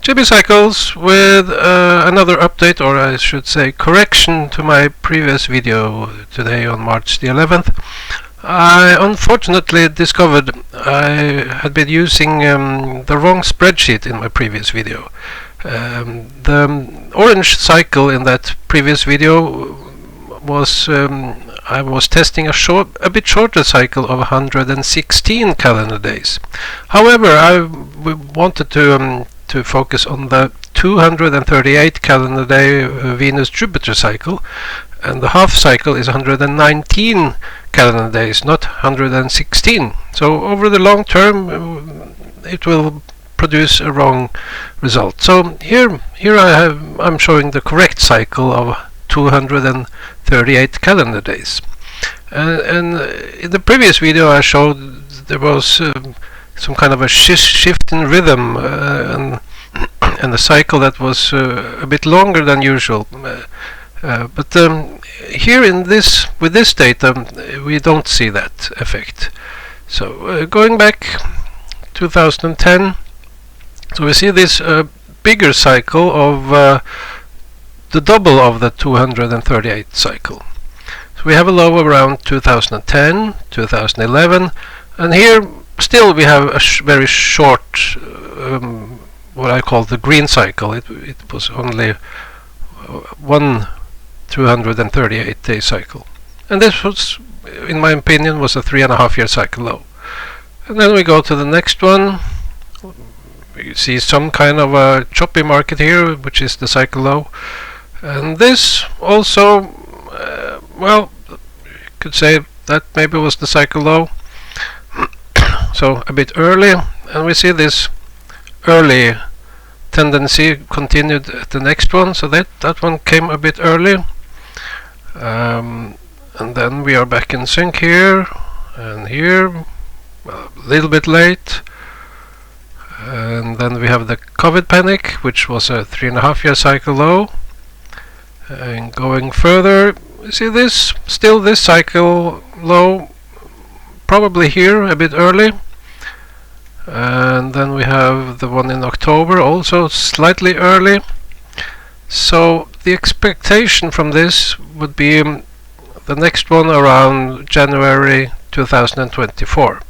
GB Cycles with another update, or I should say correction, to my previous video today on March the 11th. I unfortunately discovered I had been using the wrong spreadsheet in my previous video. The orange cycle in that previous video was I was testing a bit shorter cycle of 116 calendar days. However, I wanted to focus on the 238 calendar day Venus-Jupiter cycle, and the half cycle is 119 calendar days, not 116. So over the long term, it will produce a wrong result. So here I'm showing the correct cycle of 238 calendar days. And in the previous video I showed there was some kind of a shift in rhythm and a cycle that was a bit longer than usual. But here with this data we don't see that effect. So going back 2010, so we see this bigger cycle of the double of the 238 cycle. So we have a low around 2010, 2011, and here still we have a very short, what I call the green cycle. It was only one 238 day cycle, and this was, in my opinion, was a 3.5 year cycle low. And then we go to the next one. You see some kind of a choppy market here, which is the cycle low. And this also, well, you could say that maybe was the cycle low. So a bit early, and we see this early tendency continued at the next one. So that one came a bit early, and then we are back in sync here and here, well, a little bit late. And then we have the COVID panic, which was a 3.5 year cycle low. And going further, you see this, still this cycle low, probably here a bit early. And then we have the one in October, also slightly early. So the expectation from this would be the next one around January 2024.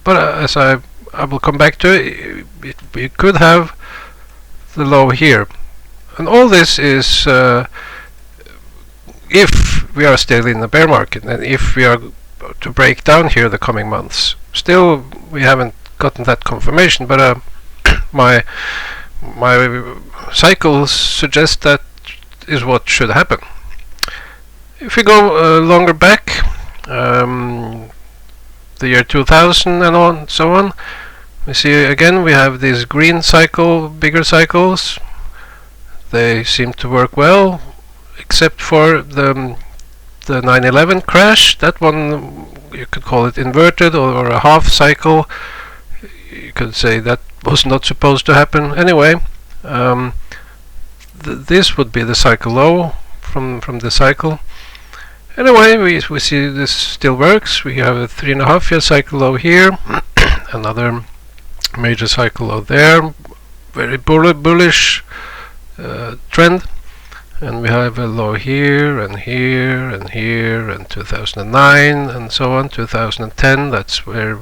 But as I will come back to it, we could have the low here. And all this is if we are still in the bear market, and if we are to break down here the coming months. Still, we haven't gotten that confirmation, but my cycles suggest that is what should happen. If we go longer back, the year 2000 and on so on, we see again we have these green cycle, bigger cycles. They seem to work well, except for the 9/11 crash. That one, you could call it inverted or a half cycle. You could say that was not supposed to happen. Anyway, this would be the cycle low from the cycle. Anyway, we see this still works. We have a 3.5 year cycle low here, another major cycle low there, very bullish trend. And we have a low here and here and here, and 2009 and so on, 2010. That's where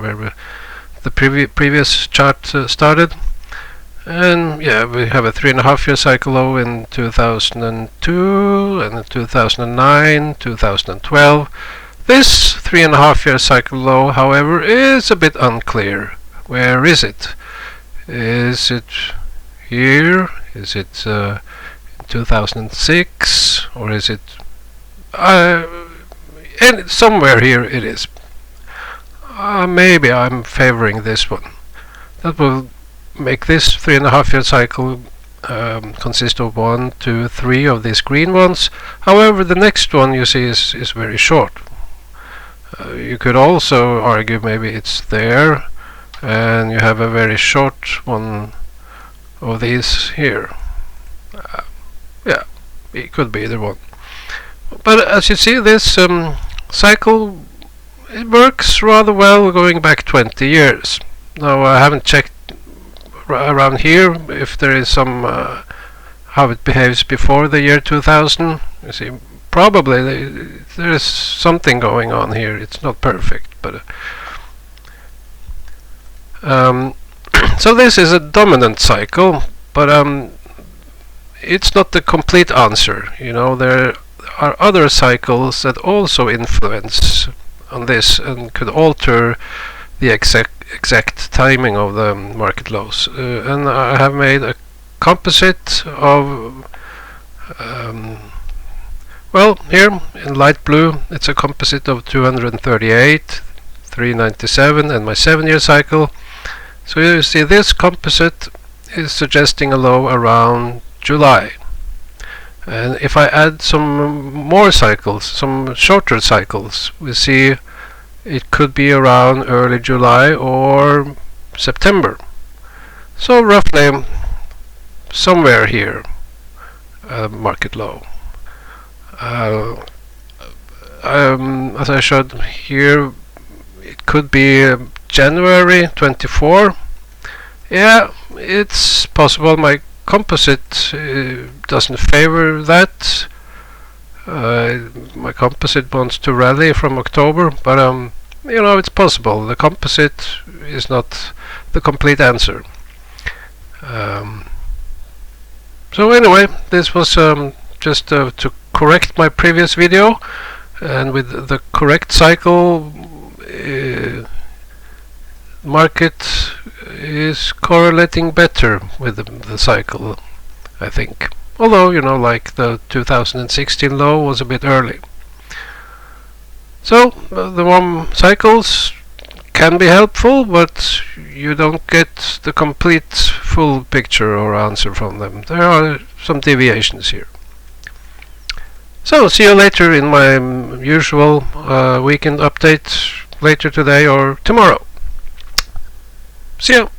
the previous chart started. And yeah, we have a 3.5 year cycle low in 2002 and in 2009, 2012. This 3.5 year cycle low, however, is a bit unclear. Where is it? Is it here? Is it 2006, or is it and somewhere here it is. Maybe I'm favoring this one. That will make this 3.5 year cycle consist of 1, 2, 3 of these green ones. However, the next one you see is very short. You could also argue maybe it's there, and you have a very short one of these here. Yeah, it could be either one. But as you see, this cycle, it works rather well going back 20 years. Now I haven't checked around here, if there is some how it behaves before the year 2000. You see, probably there is something going on here. It's not perfect, but so this is a dominant cycle, but it's not the complete answer. You know, there are other cycles that also influence on this and could alter the exact timing of the market lows. And I have made a composite of well, here in light blue it's a composite of 238, 397 and my 7-year cycle. So you see this composite is suggesting a low around July. And if I add some more cycles, some shorter cycles, we see it could be around early July or September. So roughly somewhere here, market low. As I showed here, it could be January 24. Yeah, it's possible. My composite doesn't favor that. My composite wants to rally from October, but you know, it's possible. The composite is not the complete answer. So anyway, this was just to correct my previous video, and with the correct cycle, market is correlating better with the cycle, I think. Although, you know, like the 2016 low was a bit early. So the warm cycles can be helpful, but you don't get the complete full picture or answer from them. There are some deviations here. So see you later in my usual weekend update later today or tomorrow. See you.